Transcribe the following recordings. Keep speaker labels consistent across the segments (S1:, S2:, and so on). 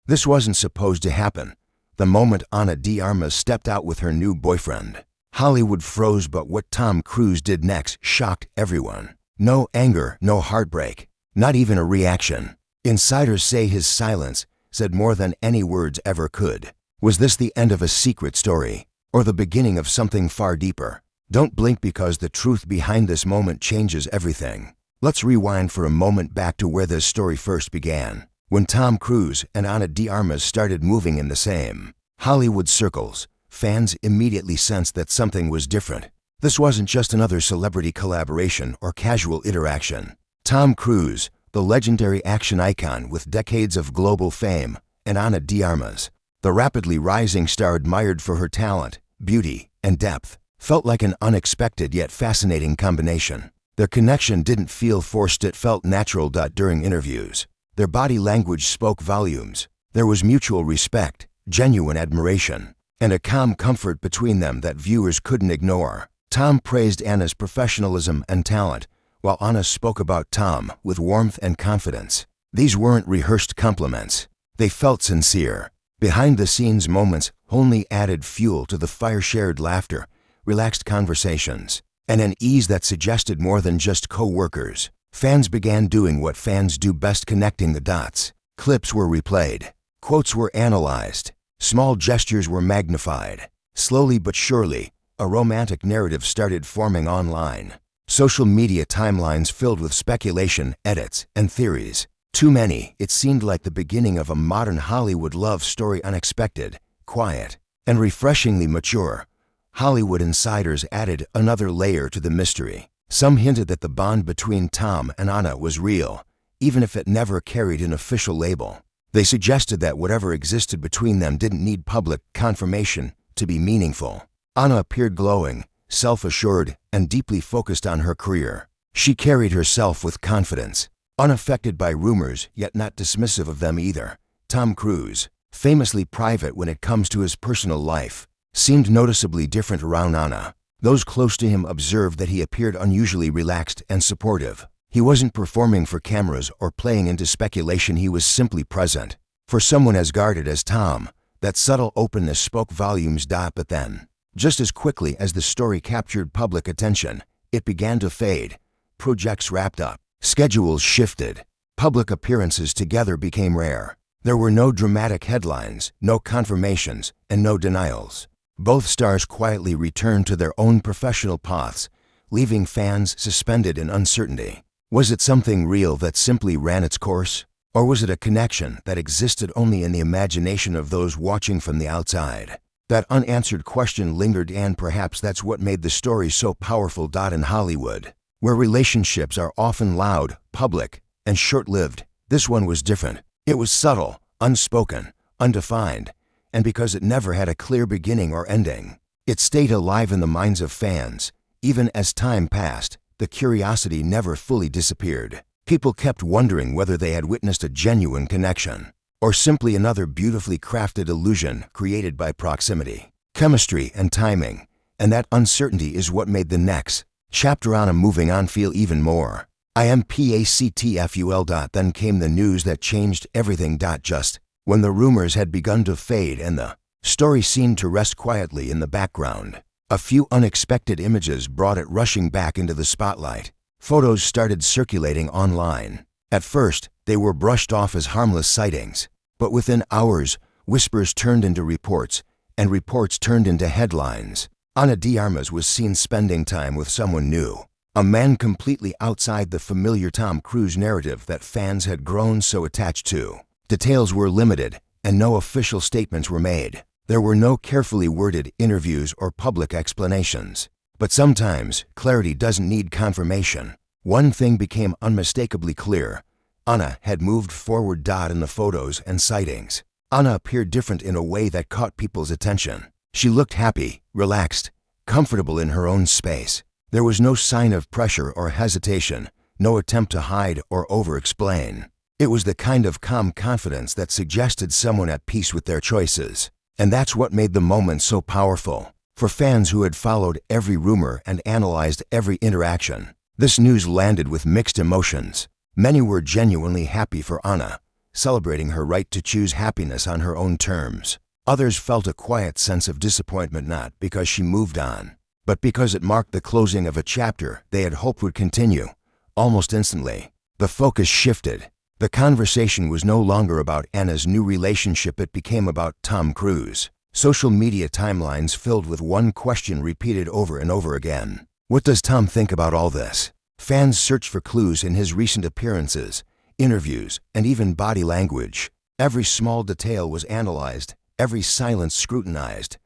S1: This wasn't supposed to happen. The moment Ana de Armas stepped out with her new boyfriend, Hollywood froze, but what Tom Cruise did next shocked everyone. No anger, no heartbreak, not even a reaction. Insiders say his silence said more than any words ever could. Was this the end of a secret story, or the beginning of something far deeper? Don't blink, because the truth behind this moment changes everything. Let's rewind for a moment back to where this story first began, when Tom Cruise and Ana de Armas started moving in the same Hollywood circles. Fans immediately sensed that something was different. This wasn't just another celebrity collaboration or casual interaction. Tom Cruise, the legendary action icon with decades of global fame, and Ana de Armas, the rapidly rising star admired for her talent, beauty, and depth, felt like an unexpected yet fascinating combination. Their connection didn't feel forced, it felt natural. During interviews, their body language spoke volumes. There was mutual respect, genuine admiration, and a calm comfort between them that viewers couldn't ignore. Tom praised Ana's professionalism and talent, while Ana spoke about Tom with warmth and confidence. These weren't rehearsed compliments. They felt sincere. Behind-the-scenes moments only added fuel to the fire: shared laughter, relaxed conversations, and an ease that suggested more than just co-workers. Fans began doing what fans do best: connecting the dots. Clips were replayed. Quotes were analyzed. Small gestures were magnified. Slowly but surely, a romantic narrative started forming online. Social media timelines filled with speculation, edits, and theories. Too many, it seemed like the beginning of a modern Hollywood love story: unexpected, quiet, and refreshingly mature. Hollywood insiders added another layer to the mystery. Some hinted that the bond between Tom and Ana was real, even if it never carried an official label. They suggested that whatever existed between them didn't need public confirmation to be meaningful. Ana appeared glowing, self-assured, and deeply focused on her career. She carried herself with confidence, unaffected by rumors, yet not dismissive of them either. Tom Cruise, famously private when it comes to his personal life, seemed noticeably different around Ana. Those close to him observed that he appeared unusually relaxed and supportive. He wasn't performing for cameras or playing into speculation, he was simply present. For someone as guarded as Tom, that subtle openness spoke volumes. But then, just as quickly as the story captured public attention, it began to fade. Projects wrapped up, schedules shifted, public appearances together became rare. There were no dramatic headlines, no confirmations, and no denials. Both stars quietly returned to their own professional paths, leaving fans suspended in uncertainty. Was it something real that simply ran its course? Or was it a connection that existed only in the imagination of those watching from the outside? That unanswered question lingered, and perhaps that's what made the story so powerful. In Hollywood, where relationships are often loud, public, and short-lived, this one was different. It was subtle, unspoken, undefined, and because it never had a clear beginning or ending, it stayed alive in the minds of fans. Even as time passed, the curiosity never fully disappeared. People kept wondering whether they had witnessed a genuine connection, or simply another beautifully crafted illusion created by proximity, chemistry, and timing. And that uncertainty is what made the next chapter on moving on feel even more impactful. Then came the news that changed everything. Just when the rumors had begun to fade and the story seemed to rest quietly in the background, a few unexpected images brought it rushing back into the spotlight. Photos started circulating online. At first, they were brushed off as harmless sightings, but within hours, whispers turned into reports, and reports turned into headlines. Ana de Armas was seen spending time with someone new, a man completely outside the familiar Tom Cruise narrative that fans had grown so attached to. Details were limited, and no official statements were made. There were no carefully worded interviews or public explanations. But sometimes, clarity doesn't need confirmation. One thing became unmistakably clear: Ana had moved forward. In the photos and sightings, Ana appeared different in a way that caught people's attention. She looked happy, relaxed, comfortable in her own space. There was no sign of pressure or hesitation, no attempt to hide or over-explain. It was the kind of calm confidence that suggested someone at peace with their choices. And that's what made the moment so powerful. For fans who had followed every rumor and analyzed every interaction, this news landed with mixed emotions. Many were genuinely happy for Ana, celebrating her right to choose happiness on her own terms. Others felt a quiet sense of disappointment, not because she moved on, but because it marked the closing of a chapter they had hoped would continue. Almost instantly, the focus shifted. The conversation was no longer about Anna's new relationship, it became about Tom Cruise. Social media timelines filled with one question repeated over and over again. What does Tom think about all this? Fans searched for clues in his recent appearances, interviews, and even body language. Every small detail was analyzed, every silence scrutinized.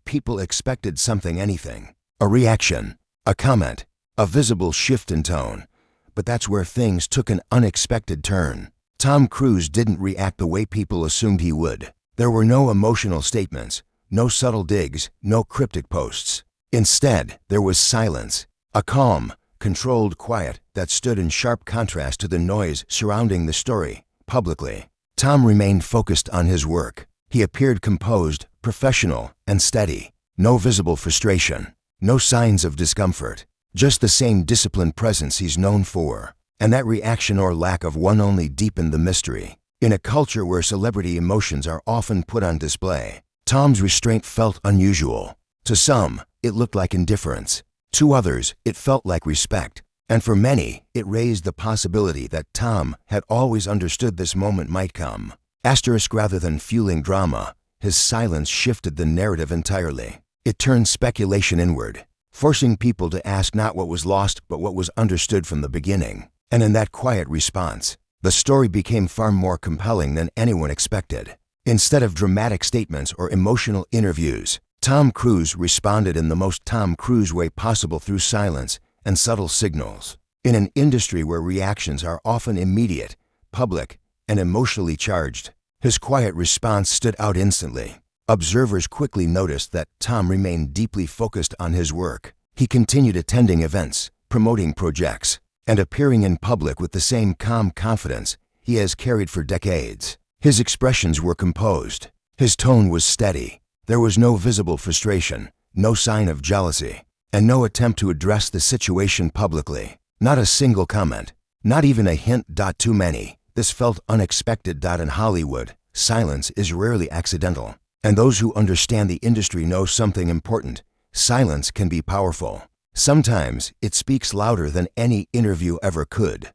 S1: People expected something, anything. A reaction, a comment, a visible shift in tone. But that's where things took an unexpected turn. Tom Cruise didn't react the way people assumed he would. There were no emotional statements, no subtle digs, no cryptic posts. Instead, there was silence, a calm, controlled quiet that stood in sharp contrast to the noise surrounding the story. Publicly, Tom remained focused on his work. He appeared composed, professional, and steady. No visible frustration, no signs of discomfort, just the same disciplined presence he's known for. And that reaction or lack of one only deepened the mystery. In a culture where celebrity emotions are often put on display, Tom's restraint felt unusual. To some, it looked like indifference. To others, it felt like respect. And for many, it raised the possibility that Tom had always understood this moment might come. Asterisk, rather than fueling drama, his silence shifted the narrative entirely. It turned speculation inward, forcing people to ask not what was lost but what was understood from the beginning. And in that quiet response, the story became far more compelling than anyone expected. Instead of dramatic statements or emotional interviews, Tom Cruise responded in the most Tom Cruise way possible, through silence and subtle signals. In an industry where reactions are often immediate, public, and emotionally charged, his quiet response stood out instantly. Observers quickly noticed that Tom remained deeply focused on his work. He continued attending events, promoting projects, and appearing in public with the same calm confidence he has carried for decades. His expressions were composed. His tone was steady. There was no visible frustration, no sign of jealousy, and no attempt to address the situation publicly. Not a single comment, not even a hint. Too many. This felt unexpected. In Hollywood, silence is rarely accidental, and those who understand the industry know something important. Silence can be powerful. Sometimes it speaks louder than any interview ever could.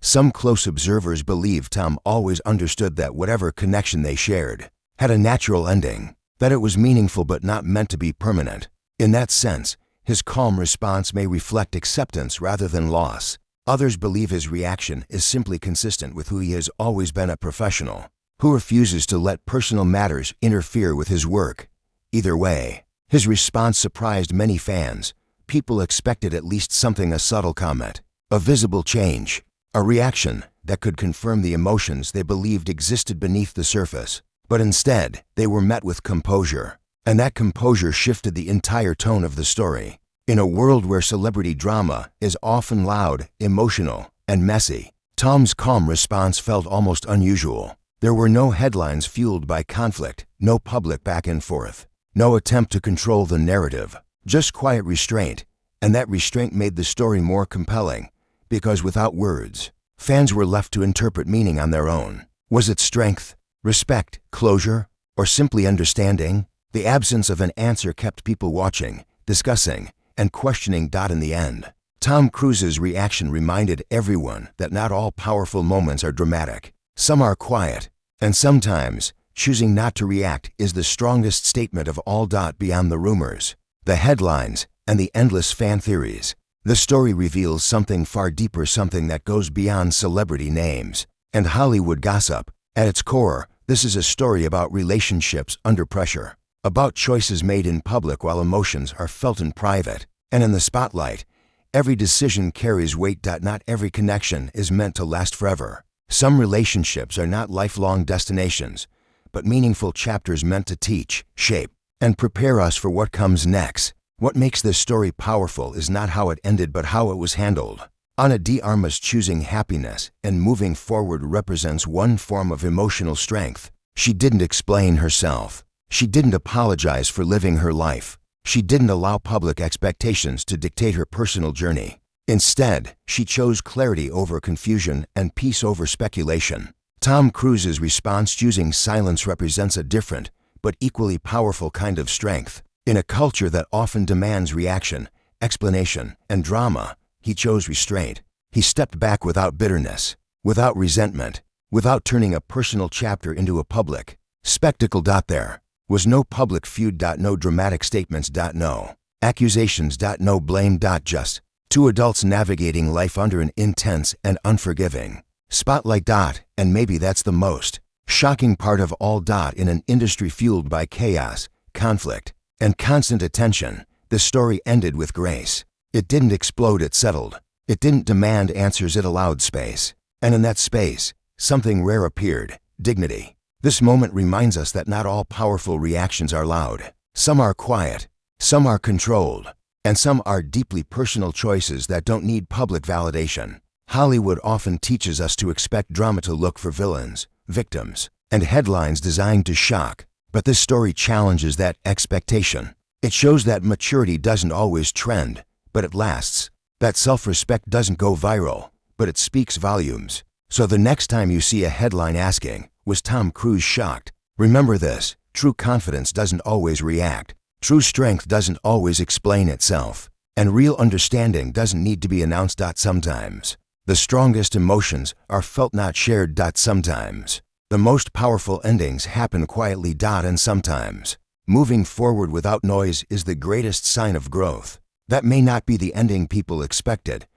S1: Some close observers believe Tom always understood that whatever connection they shared had a natural ending, that it was meaningful but not meant to be permanent. In that sense, his calm response may reflect acceptance rather than loss. Others believe his reaction is simply consistent with who he has always been, a professional who refuses to let personal matters interfere with his work. Either way, his response surprised many fans. People expected at least something, a subtle comment, a visible change, a reaction that could confirm the emotions they believed existed beneath the surface. But instead, they were met with composure, and that composure shifted the entire tone of the story. In a world where celebrity drama is often loud, emotional, and messy, Tom's calm response felt almost unusual. There were no headlines fueled by conflict, no public back and forth, no attempt to control the narrative. Just quiet restraint, and that restraint made the story more compelling, because without words, fans were left to interpret meaning on their own. Was it strength, respect, closure, or simply understanding? The absence of an answer kept people watching, discussing, and questioning. In the end, Tom Cruise's reaction reminded everyone that not all powerful moments are dramatic. Some are quiet, and sometimes, choosing not to react is the strongest statement of all. Beyond the rumors, the headlines, and the endless fan theories, the story reveals something far deeper, something that goes beyond celebrity names and Hollywood gossip. At its core, this is a story about relationships under pressure, about choices made in public while emotions are felt in private. And in the spotlight, every decision carries weight. Not every connection is meant to last forever. Some relationships are not lifelong destinations, but meaningful chapters meant to teach, shape, and prepare us for what comes next. What makes this story powerful is not how it ended but how it was handled. Ana de Armas choosing happiness and moving forward represents one form of emotional strength. She didn't explain herself. She didn't apologize for living her life. She didn't allow public expectations to dictate her personal journey. Instead, she chose clarity over confusion and peace over speculation. Tom Cruise's response choosing silence represents a different, but equally powerful kind of strength. In a culture that often demands reaction, explanation, and drama, he chose restraint. He stepped back without bitterness, without resentment, without turning a personal chapter into a public spectacle. There was no public feud. No dramatic statements. No accusations. No blame. Just two adults navigating life under an intense and unforgiving spotlight. And maybe that's the most shocking part of all. In an industry fueled by chaos, conflict, and constant attention, the story ended with grace. It didn't explode, it settled. It didn't demand answers, it allowed space. And in that space, something rare appeared: dignity. This moment reminds us that not all powerful reactions are loud. Some are quiet, some are controlled, and some are deeply personal choices that don't need public validation. Hollywood often teaches us to expect drama, to look for villains, victims, and headlines designed to shock. But this story challenges that expectation. It shows that maturity doesn't always trend, but it lasts. That self-respect doesn't go viral, but it speaks volumes. So the next time you see a headline asking, "Was Tom Cruise shocked?" remember this: true confidence doesn't always react. True strength doesn't always explain itself. And real understanding doesn't need to be announced. Sometimes the strongest emotions are felt, not shared. Sometimes the most powerful endings happen quietly. And sometimes moving forward without noise is the greatest sign of growth. That may not be the ending people expected,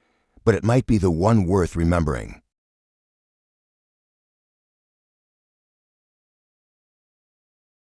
S1: but it might be the one worth remembering.